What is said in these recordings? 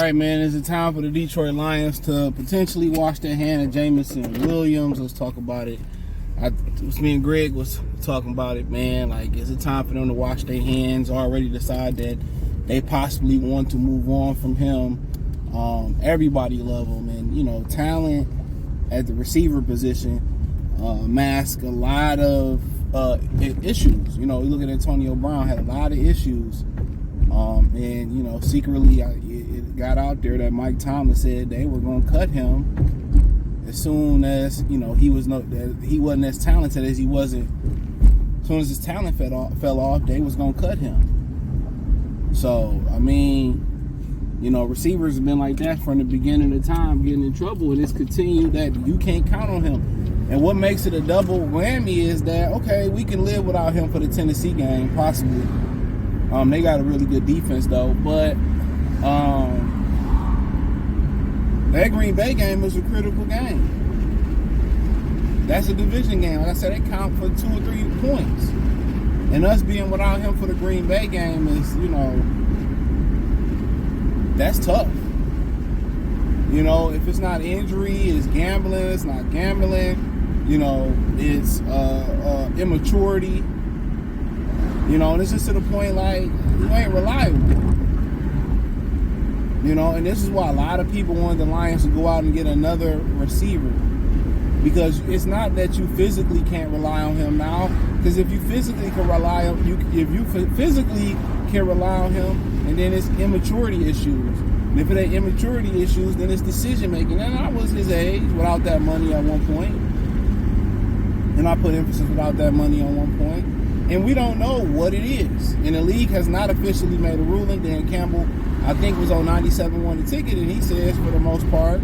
right, man. Is it time for the Detroit Lions to potentially wash their hand at Jameson and Williams? Let's talk about it. Me and Greg was talking about it, man. Like, is it time for them to wash their hands? Already decide that they possibly want to move on from him. Everybody love him, and talent at the receiver position mask a lot of issues. You look at Antonio Brown, had a lot of issues. And secretly it got out there that Mike Tomlin said they were going to cut him as soon as he wasn't as talented as he wasn't. As soon as his talent fell off, they was going to cut him. So receivers have been like that from the beginning of the time, getting in trouble, and it's continued that you can't count on him. And what makes it a double whammy is that, okay, we can live without him for the Tennessee game, possibly. They got a really good defense, though. But that Green Bay game is a critical game. That's a division game. Like I said, they count for 2 or 3 points. And us being without him for the Green Bay game is, that's tough. If it's not injury, it's gambling. It's not gambling. It's immaturity. And it's just to the point like you ain't reliable. And this is why a lot of people wanted the Lions to go out and get another receiver. Because it's not that you physically can't rely on him now. Because if you physically can rely on him, and then it's immaturity issues. And if it ain't immaturity issues, then it's decision making. And I was his age without that money at one point. And I put emphasis without that money on one point. And we don't know what it is. And the league has not officially made a ruling. Dan Campbell, I think, was on 97 won the ticket, and he says for the most part,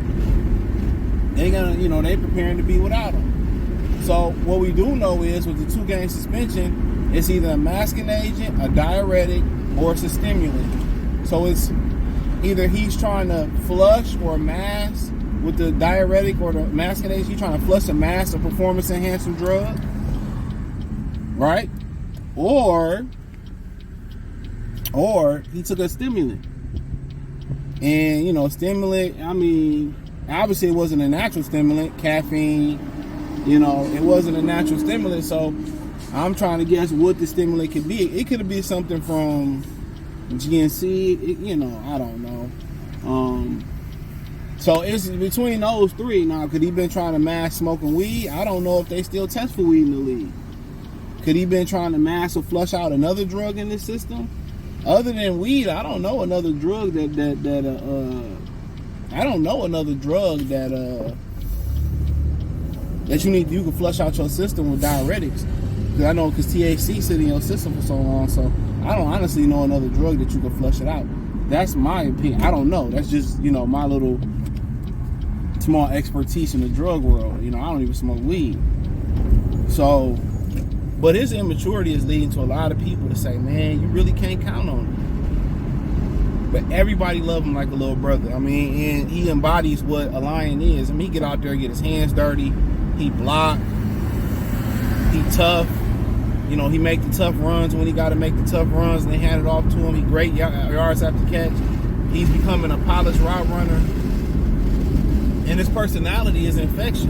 they preparing to be without him. So what we do know is with the 2-game suspension, it's either a masking agent, a diuretic, or it's a stimulant. So it's either he's trying to flush or mask with the diuretic or the masking agent. He's trying to flush or mask a performance-enhancing drug, right? Or he took a stimulant. And, stimulant, obviously it wasn't a natural stimulant. Caffeine, it wasn't a natural stimulant. So I'm trying to guess what the stimulant could be. It could be something from GNC, I don't know. So it's between those three. Now, could he been trying to mask smoking weed? I don't know if they still test for weed in the league. Could he been trying to mask or flush out another drug in this system? Other than weed, I don't know another drug that you can flush out your system with diuretics. Because THC sit in your system for so long, so I don't honestly know another drug that you can flush it out. That's my opinion. I don't know. That's just, my little small expertise in the drug world. I don't even smoke weed. So, but his immaturity is leading to a lot of people to say, man, you really can't count on him. But everybody loves him like a little brother. And he embodies what a Lion is. He get out there and get his hands dirty. He block. He tough. He make the tough runs when he got to make the tough runs, and they hand it off to him. He great yards after catch. He's becoming a polished route runner. And his personality is infectious.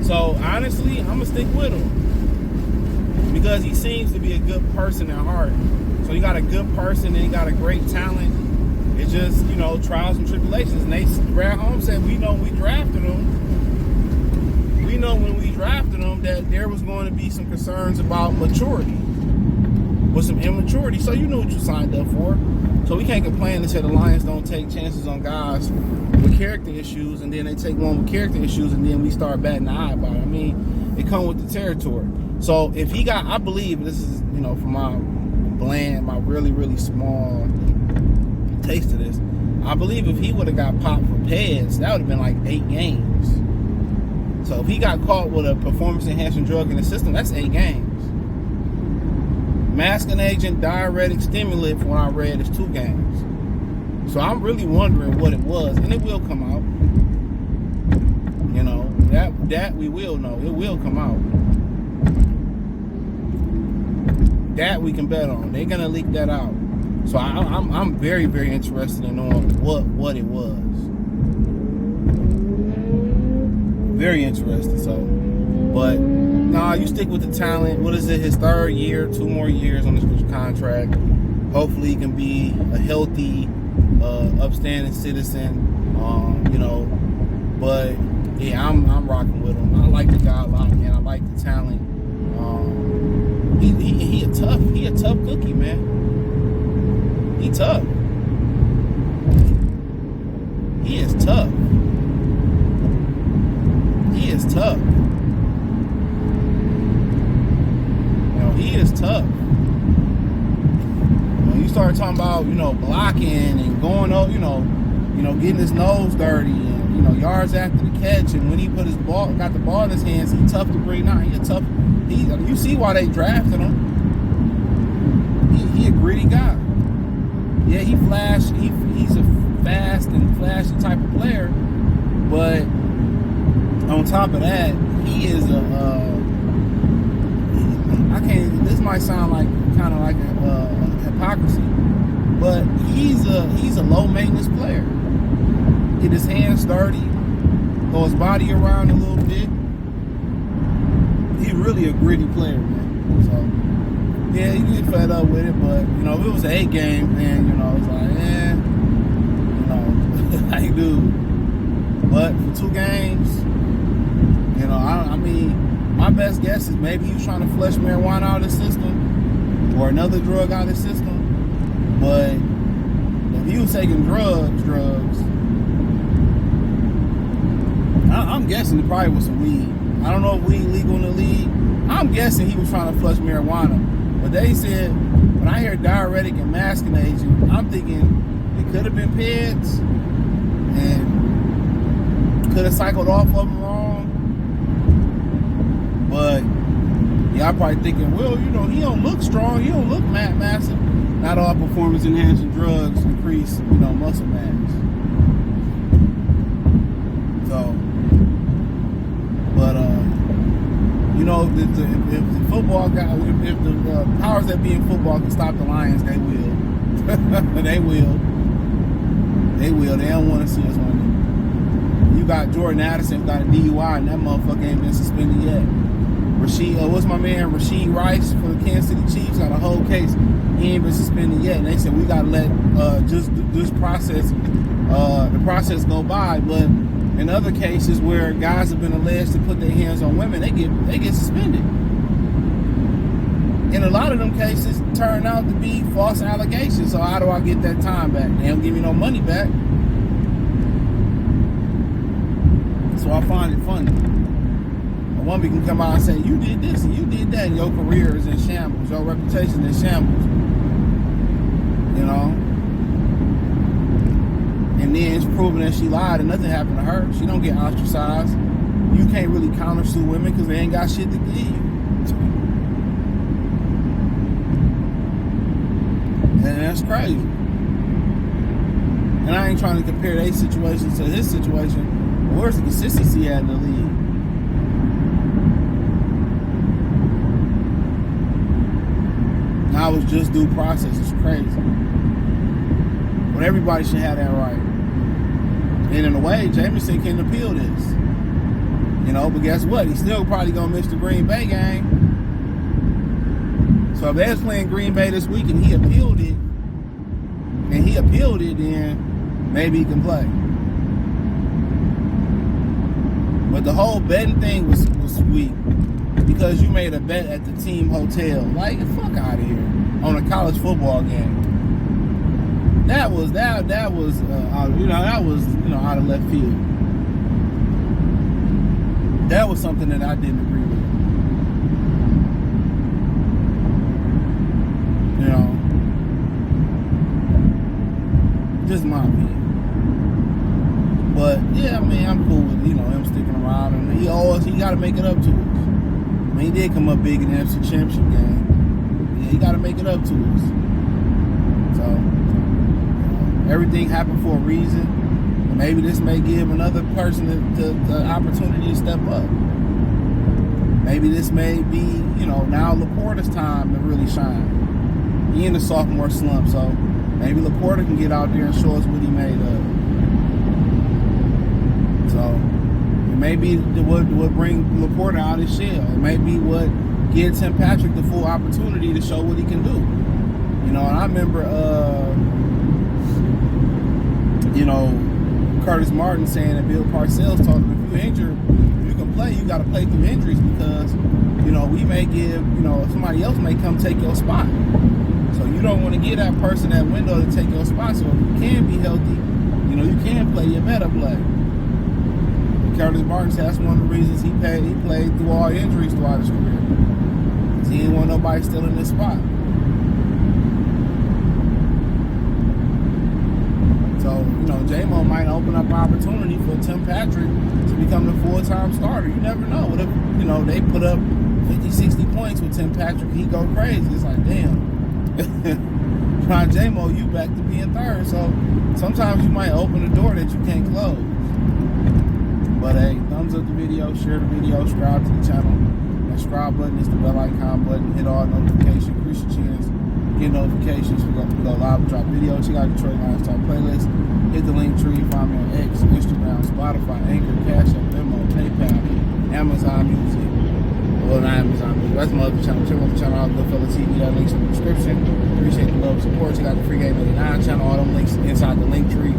So, honestly, I'm going to stick with him. Because he seems to be a good person at heart. So, you got a good person and he got a great talent. It's just, trials and tribulations. And Brad Holmes said, we know we drafted him. We know when we drafted him that there was going to be some concerns about maturity. With some immaturity. So, you knew what you signed up for. So, we can't complain and say the Lions don't take chances on guys with character issues, and then they take one with character issues, and then we start batting the eye about it. It come with the territory. So if he got, I believe this is, from my really, really small taste of this, I believe if he would have got popped for PEDs, that would have been like 8 games. So if he got caught with a performance-enhancing drug in the system, that's 8 games. Masking agent, diuretic, stimulant, from what I read, is 2 games. So I'm really wondering what it was, and it will come out. That we will know. It will come out. That we can bet on. They're gonna leak that out. So I'm very, very interested in knowing what it was. Very interested. So, but nah, you stick with the talent. What is it? His third year, 2 more years on this contract. Hopefully, he can be a healthy, upstanding citizen. You know, but yeah, I'm rocking with him. I like the guy a lot, man. I like the talent. He a tough cookie, man. He tough. He is tough. He is tough. You know, he is tough. When you start talking about, you know, blocking and going up, you know, getting his nose dirty and, you know, yards after the catch, and when he got the ball in his hands, he tough to bring down. You see why they drafted him. He a gritty guy. Yeah, he's a fast and flashy type of player, but on top of that, he is this might sound like kind of like a hypocrisy, but he's a low maintenance player. Get his hands dirty, throw his body around a little bit. He's really a gritty player, man. So yeah, you get fed up with it, but you know, if it was an 8 game, then you know, it's like, you know, I do. But for 2 games, you know, I mean, my best guess is maybe he was trying to flush marijuana out of the system or another drug out of the system. But if he was taking drugs, I'm guessing it probably was some weed. I don't know if weed legal in the league. I'm guessing he was trying to flush marijuana. But they said, when I hear diuretic and masking agent, I'm thinking it could have been PEDs and could have cycled off of them wrong. But y'all probably thinking, well, you know, he don't look strong, he don't look massive. Not all performance enhancing drugs increase, you know, muscle mass. So, but you know, if the football guy, if the powers that be in football can stop the Lions, they will. They will. They will. They don't want to see us win. You got Jordan Addison, got a DUI, and that motherfucker ain't been suspended yet. What's my man, Rashid Rice for the Kansas City Chiefs, got a whole case. He ain't been suspended yet, and they said we gotta let the process go by. But in other cases where guys have been alleged to put their hands on women, they get suspended. In a lot of them cases, turn out to be false allegations. So how do I get that time back? They don't give me no money back. So I find it funny. A woman can come out and say, you did this and you did that, and your career is in shambles, your reputation is in shambles. You know? And then it's proven that she lied and nothing happened to her. She don't get ostracized. You can't really countersue women because they ain't got shit to give you. And that's crazy. And I ain't trying to compare their situation to his situation. Where's the consistency at in the league? Now it's just due process. It's crazy. But everybody should have that right. And in a way, Jameson can appeal this. You know, but guess what? He's still probably going to miss the Green Bay game. So if they was playing Green Bay this week and he appealed it, then maybe he can play. But the whole betting thing was weak because you made a bet at the team hotel. Like, fuck out of here. On a college football game. That was out of left field. That was something that I didn't agree with. You know, just my opinion. But yeah, I mean, I'm cool with him sticking around, and he got to make it up to us. I mean, he did come up big in the NFC Championship game. Yeah, he got to make it up to us. So. Everything happened for a reason. Maybe this may give another person the opportunity to step up. Maybe this may be, now Laporta's time to really shine. He in the sophomore slump, so Maybe Laporta can get out there and show us what he made of. So it may be what bring Laporta out his shell. It may be what gives Tim Patrick the full opportunity to show what he can do. You know, and I remember, you know, Curtis Martin saying that Bill Parcells told him, if you're injured, you can play. You got to play through injuries because, you know, we may give, you know, somebody else may come take your spot. So you don't want to give that person that window to take your spot. So if you can be healthy, you know, you can play, you better play. Curtis Martin said that's one of the reasons he played through all injuries throughout his career. Because he didn't want nobody stealing his spot. So, you know, J-Mo might open up an opportunity for Tim Patrick to become the full-time starter. You never know. What if, you know, they put up 50, 60 points with Tim Patrick, he go crazy. It's like, damn. Try J-Mo, you back to being third. So sometimes you might open a door that you can't close. But hey, thumbs up the video, share the video, subscribe to the channel. That subscribe button is the bell icon button. Hit all notifications, increase your chance. Get notifications. We go live and drop videos. Check out Detroit Lions Talk playlist. Hit the link tree. Find me on X, Instagram, Spotify, Anchor, Cash App, Venmo, PayPal, Amazon Music. Well, not Amazon Music. That's my other channel. Check out the channel, Goodfella TV. That link's in the description. Appreciate the love and support. Check out the Free Game 89 channel. All them links inside the link tree.